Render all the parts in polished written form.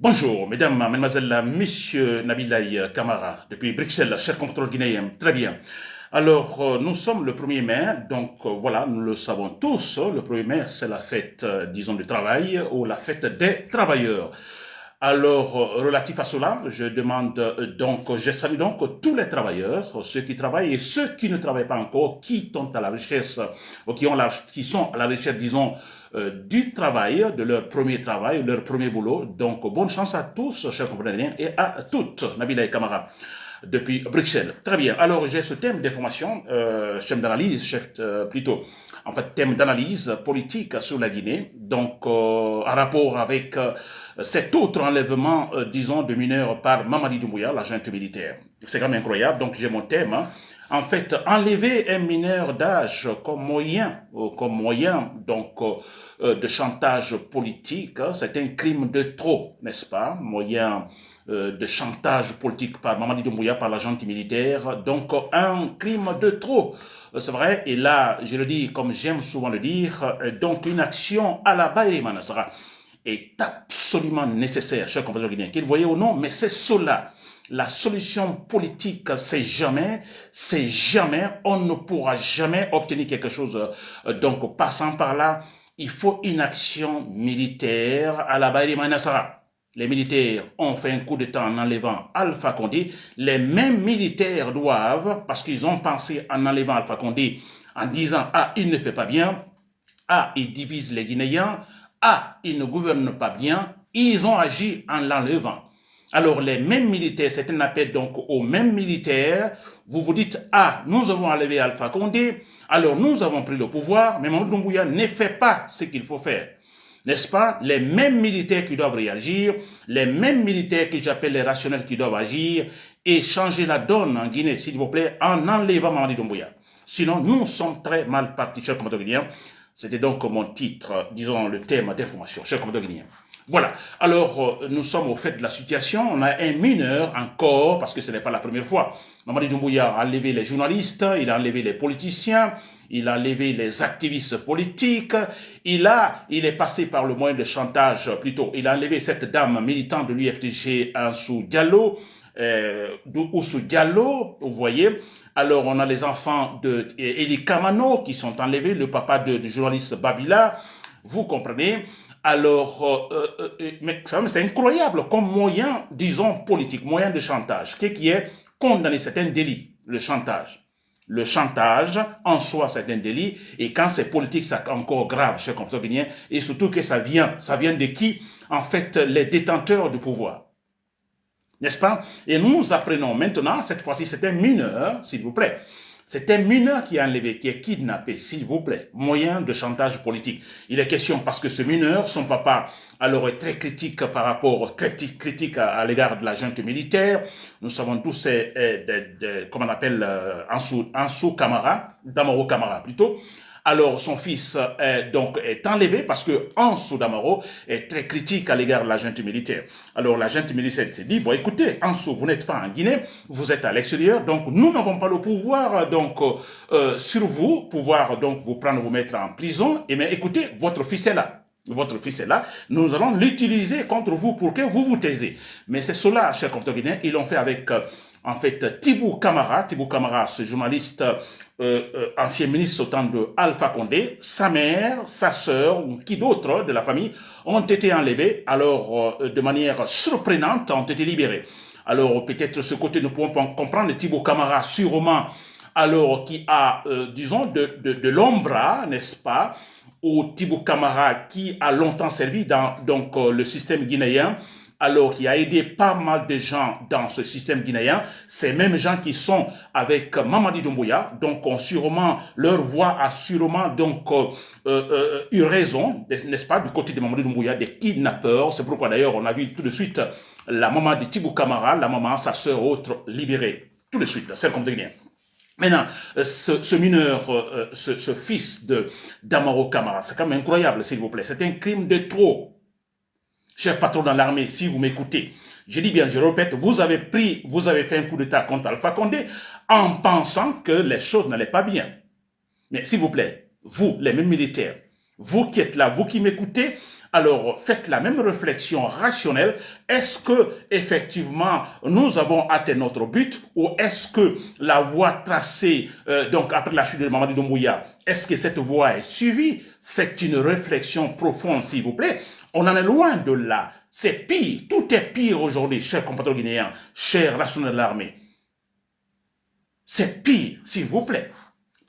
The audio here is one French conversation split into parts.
Bonjour, mesdames, mesdemoiselles, messieurs Nabilaï Kamara, depuis Bruxelles, cher contrôle guinéen. Très bien. Alors, nous sommes le 1er mai, donc voilà, nous le savons tous, le 1er mai, c'est la fête, disons, du travail ou la fête des travailleurs. Alors, relatif à cela, je demande donc, je salue donc tous les travailleurs, ceux qui travaillent et ceux qui ne travaillent pas encore, qui sont à la recherche, ou qui sont à la recherche, disons, du travail, de leur premier travail, leur premier boulot. Donc, bonne chance à tous, chers compagnons, et à toutes, Nabila et Kamara, depuis Bruxelles. Très bien. Alors, j'ai ce thème d'information, thème d'analyse, plutôt, en fait, thème d'analyse politique sur la Guinée. Donc, en rapport avec cet autre enlèvement, disons, de mineurs par Mamadi Doumbouya, l'agent militaire. C'est quand même incroyable. Donc, j'ai mon thème. Hein. En fait, enlever un mineur d'âge comme moyen donc, de chantage politique, c'est un crime de trop, n'est-ce pas? Moyen de chantage politique par Mamadi Doumbouya, par l'agent militaire, donc un crime de trop, c'est vrai, et là, je le dis comme j'aime souvent le dire, donc une action à la Baye Manasara est absolument nécessaire, chers compatriotes guinéens, qu'ils voyaient ou non, mais c'est cela. La solution politique, c'est jamais, on ne pourra jamais obtenir quelque chose. Donc, passant par là, il faut une action militaire à la Baye Manasara. Les militaires ont fait un coup de temps en enlevant Alpha Condé. Les mêmes militaires doivent, parce qu'ils ont pensé en enlevant Alpha Condé, en disant « Ah, il ne fait pas bien », « Ah, il divise les Guinéens », « Ah, il ne gouverne pas bien », ils ont agi en l'enlevant. Alors, les mêmes militaires, c'est un appel donc aux mêmes militaires. Vous vous dites, ah, nous avons enlevé Alpha Condé, alors nous avons pris le pouvoir, mais Mamadou Doumbouya ne fait pas ce qu'il faut faire. N'est-ce pas? Les mêmes militaires qui doivent réagir, les mêmes militaires que j'appelle les rationnels qui doivent agir et changer la donne en Guinée, s'il vous plaît, en enlevant Mamadou Doumbouya. Sinon, nous sommes très mal partis, chers compatriotes guinéens. C'était donc mon titre, disons le thème d'information, chers compatriotes guinéens. Voilà, alors nous sommes au fait de la situation, on a un mineur encore, parce que ce n'est pas la première fois. Mamadi Doumbouya a enlevé les journalistes, il a enlevé les politiciens, il a enlevé les activistes politiques, il est passé par le moyen de chantage, plutôt, il a enlevé cette dame militante de l'UFDG, Ansou Diallo, Oussou Diallo, vous voyez. Alors on a les enfants de Eli Kamano qui sont enlevés, le papa du journaliste Babila, vous comprenez. Alors, mais c'est incroyable comme moyen, disons, politique, moyen de chantage, qui est condamné, c'est un délit, le chantage. Le chantage, en soi, c'est un délit, et quand c'est politique, c'est encore grave, chers compatriotes guinéens, et surtout que ça vient de qui? En fait, les détenteurs du pouvoir. N'est-ce pas? Et nous apprenons maintenant, cette fois-ci, c'est un mineur, s'il vous plaît. C'est un mineur qui est enlevé, qui est kidnappé, s'il vous plaît. Moyen de chantage politique. Il est question parce que ce mineur, son papa, alors est très critique par rapport, critique à l'égard de la junte militaire. Nous savons tous, comment on appelle, Ansou Kamara, Damaro Kamara plutôt. Alors son fils est enlevé parce que Ansou Damaro est très critique à l'égard de la junte militaire. Alors la junte militaire s'est dit, bon écoutez, Ansou, vous n'êtes pas en Guinée, vous êtes à l'extérieur, donc nous n'avons pas le pouvoir sur vous, pouvoir donc vous prendre, vous mettre en prison, et mais écoutez, votre fils est là. Votre fils est là, nous allons l'utiliser contre vous pour que vous vous taisez. Mais c'est cela, chers compatriotes guinéens, ils l'ont fait avec, en fait, Tibou Kamara, ce journaliste, ancien ministre au temps de Alpha Condé, sa mère, sa sœur, ou qui d'autres de la famille, ont été enlevés, alors, de manière surprenante, ont été libérés. Alors, peut-être ce côté, nous pouvons comprendre Tibou Kamara, sûrement, alors, qui a, disons, de l'ombre, n'est-ce pas, ou Tibou Kamara qui a longtemps servi dans donc, le système guinéen, alors qui a aidé pas mal de gens dans ce système guinéen, ces mêmes gens qui sont avec Mamadi Doumbouya, donc sûrement, leur voix a sûrement donc eu raison, n'est-ce pas, du côté de Mamadi Doumbouya, des kidnappeurs. C'est pourquoi d'ailleurs on a vu tout de suite la maman de Tibou Kamara, la maman, sa sœur, autre, libérée, tout de suite, c'est comme Guinéen. Maintenant, ce mineur, ce fils de Damaro Kamara, c'est quand même incroyable, s'il vous plaît. C'est un crime de trop. Cher patron dans l'armée, si vous m'écoutez, je dis bien, je répète, vous avez fait un coup d'État contre Alpha Condé en pensant que les choses n'allaient pas bien. Mais s'il vous plaît, vous, les mêmes militaires, Vous qui êtes là, vous qui m'écoutez, alors faites la même réflexion rationnelle. Est-ce que effectivement nous avons atteint notre but ou est-ce que la voie tracée donc après la chute de Mamadi Doumbouya, est-ce que cette voie est suivie? Faites une réflexion profonde s'il vous plaît. On en est loin de là. C'est pire. Tout est pire aujourd'hui, chers compatriotes guinéens, chers nationaux de l'armée. C'est pire, s'il vous plaît.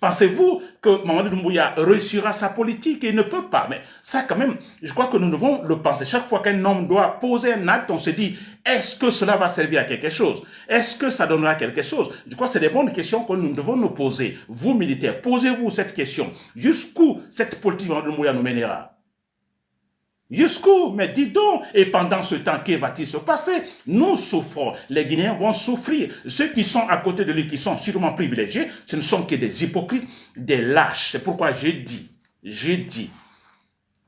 Pensez-vous que Mamadi Doumbouya réussira sa politique? Il ne peut pas. Mais ça, quand même, je crois que nous devons le penser. Chaque fois qu'un homme doit poser un acte, on se dit, est-ce que cela va servir à quelque chose? Est-ce que ça donnera quelque chose? Je crois que c'est des bonnes questions que nous devons nous poser. Vous, militaires, posez-vous cette question. Jusqu'où cette politique de Mamadi Doumbouya nous mènera? Jusqu'où? Mais dis donc, et pendant ce temps, que va-t-il se passer? Nous souffrons, les Guinéens vont souffrir. Ceux qui sont à côté de lui, qui sont sûrement privilégiés, ce ne sont que des hypocrites, des lâches. C'est pourquoi j'ai dit,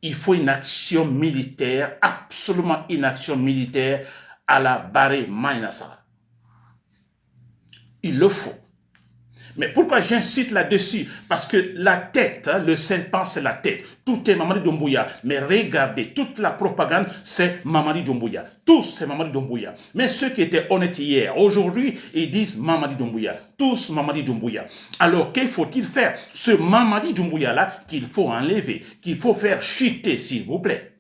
il faut une action militaire, absolument une action militaire à la Barré Maïnassara. Il le faut. Mais pourquoi j'insiste là-dessus? Parce que la tête, hein, le serpent, c'est la tête. Tout est Mamadi Doumbouya. Mais regardez, toute la propagande, c'est Mamadi Doumbouya. Tous, c'est Mamadi Doumbouya. Mais ceux qui étaient honnêtes hier, aujourd'hui, ils disent Mamadi Doumbouya. Tous Mamadi Doumbouya. Alors, qu'il faut-il faire? Ce Mamadi Doumbouya-là, qu'il faut enlever, qu'il faut faire chuter, s'il vous plaît.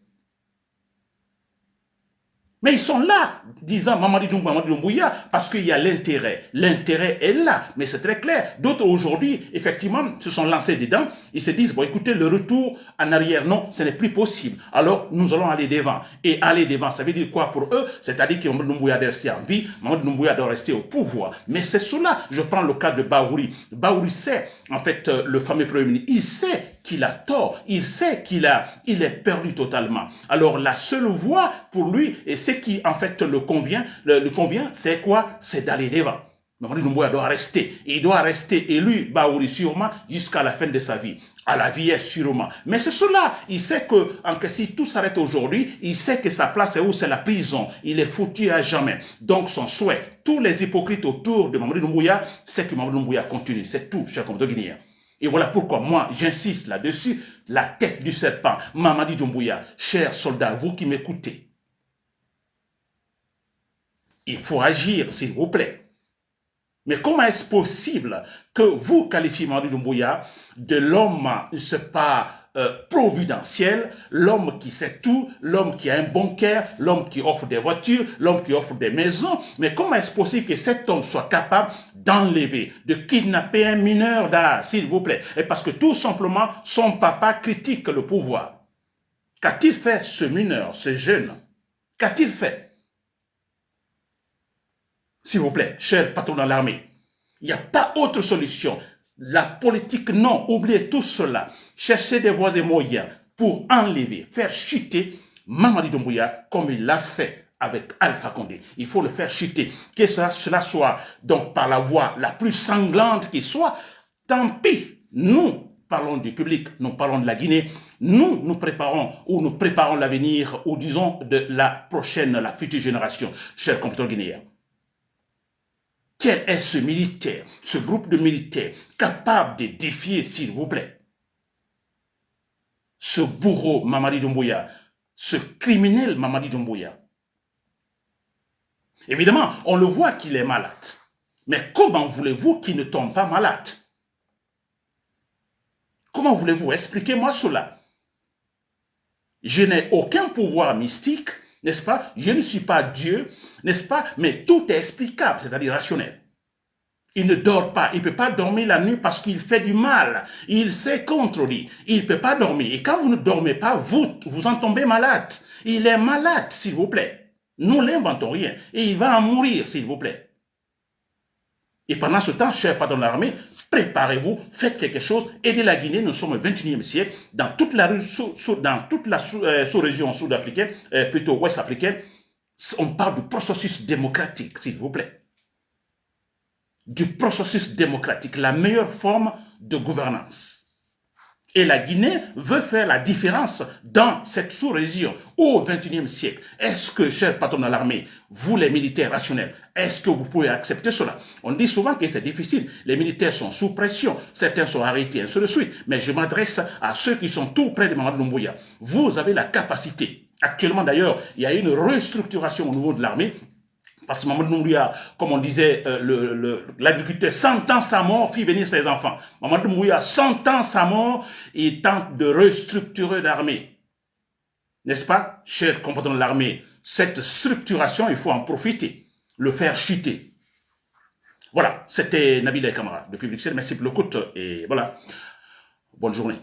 Mais ils sont là, disant Mamadi Doumbouya, parce qu'il y a l'intérêt. L'intérêt est là, mais c'est très clair. D'autres aujourd'hui, effectivement, se sont lancés dedans. Ils se disent, bon, écoutez, le retour en arrière, non, ce n'est plus possible. Alors, nous allons aller devant. Et aller devant, ça veut dire quoi pour eux? C'est-à-dire que Mamadi Doumbouya doit rester en vie, Mamadi Doumbouya doit rester au pouvoir. Mais c'est cela, je prends le cas de Bahouri. Bahouri sait, en fait, le fameux premier ministre, il sait qu'il a tort, il sait qu'il est perdu totalement. Alors la seule voie pour lui, et ce qui en fait le convient, c'est quoi? C'est d'aller devant. Mamadi Doumbouya doit rester. Il doit rester élu, Bahouri sûrement, jusqu'à la fin de sa vie. À la vie, sûrement. Mais c'est cela. Il sait que si tout s'arrête aujourd'hui, il sait que sa place est où? C'est la prison. Il est foutu à jamais. Donc son souhait, tous les hypocrites autour de Mamadi Doumbouya, c'est que Mamadi Doumbouya continue. C'est tout, chers compatriotes guinéens. Et voilà pourquoi moi, j'insiste là-dessus, la tête du serpent, Mamadi Doumbouya, chers soldats, vous qui m'écoutez, il faut agir, s'il vous plaît. Mais comment est-ce possible que vous qualifiez Mamadi Doumbouya de l'homme, je ne sais pas, providentiel, l'homme qui sait tout, l'homme qui a un bon cœur, l'homme qui offre des voitures, l'homme qui offre des maisons. Mais comment est-ce possible que cet homme soit capable d'enlever, de kidnapper un mineur d'âge, s'il vous plaît? Et parce que tout simplement, son papa critique le pouvoir. Qu'a-t-il fait ce mineur, ce jeune? Qu'a-t-il fait? S'il vous plaît, cher patron dans l'armée, il n'y a pas autre solution. La politique, non, oubliez tout cela. Cherchez des voies et moyens pour enlever, faire chuter Mamadi Doumbouya comme il l'a fait avec Alpha Condé. Il faut le faire chuter. Que cela soit donc par la voie la plus sanglante qui soit, tant pis. Nous parlons du public, nous parlons de la Guinée. Nous préparons l'avenir, ou disons de la future génération, chers compatriotes guinéens. Quel est ce militaire, ce groupe de militaires capable de défier, s'il vous plaît, ce bourreau Mamadi Doumbouya, ce criminel Mamadi Doumbouya? Évidemment, on le voit qu'il est malade. Mais comment voulez-vous qu'il ne tombe pas malade? Comment voulez-vous? Expliquez-moi cela. Je n'ai aucun pouvoir mystique, n'est-ce pas? Je ne suis pas Dieu, n'est-ce pas? Mais tout est explicable, c'est-à-dire rationnel. Il ne dort pas, il ne peut pas dormir la nuit parce qu'il fait du mal. Il s'est contre lui, il ne peut pas dormir. Et quand vous ne dormez pas, vous en tombez malade. Il est malade, s'il vous plaît. Nous n'inventons rien. Et il va en mourir, s'il vous plaît. Et pendant ce temps, chers patrons de l'armée, préparez-vous, faites quelque chose, aidez la Guinée, nous sommes au XXIe siècle, dans toute la sous-région sud-africaine, plutôt ouest-africaine, on parle du processus démocratique, s'il vous plaît. Du processus démocratique, la meilleure forme de gouvernance. Et la Guinée veut faire la différence dans cette sous-région au XXIe siècle. Est-ce que, chers patrons de l'armée, vous les militaires rationnels, est-ce que vous pouvez accepter cela? On dit souvent que c'est difficile. Les militaires sont sous pression, certains sont arrêtés, ainsi de suite. Mais je m'adresse à ceux qui sont tout près de Mamadou Doumbouya. Vous avez la capacité. Actuellement d'ailleurs, il y a une restructuration au niveau de l'armée. Parce que Mamadou Doumbouya, comme on disait, l'agriculteur, 100 ans sa mort, fit venir ses enfants. Mamadou Doumbouya, 100 ans sa mort, il tente de restructurer l'armée. N'est-ce pas, chers compatriotes de l'armée? Cette structuration, il faut en profiter, le faire chuter. Voilà, c'était Nabil Kamara depuis Bruxelles. Merci pour l'écoute et voilà, bonne journée.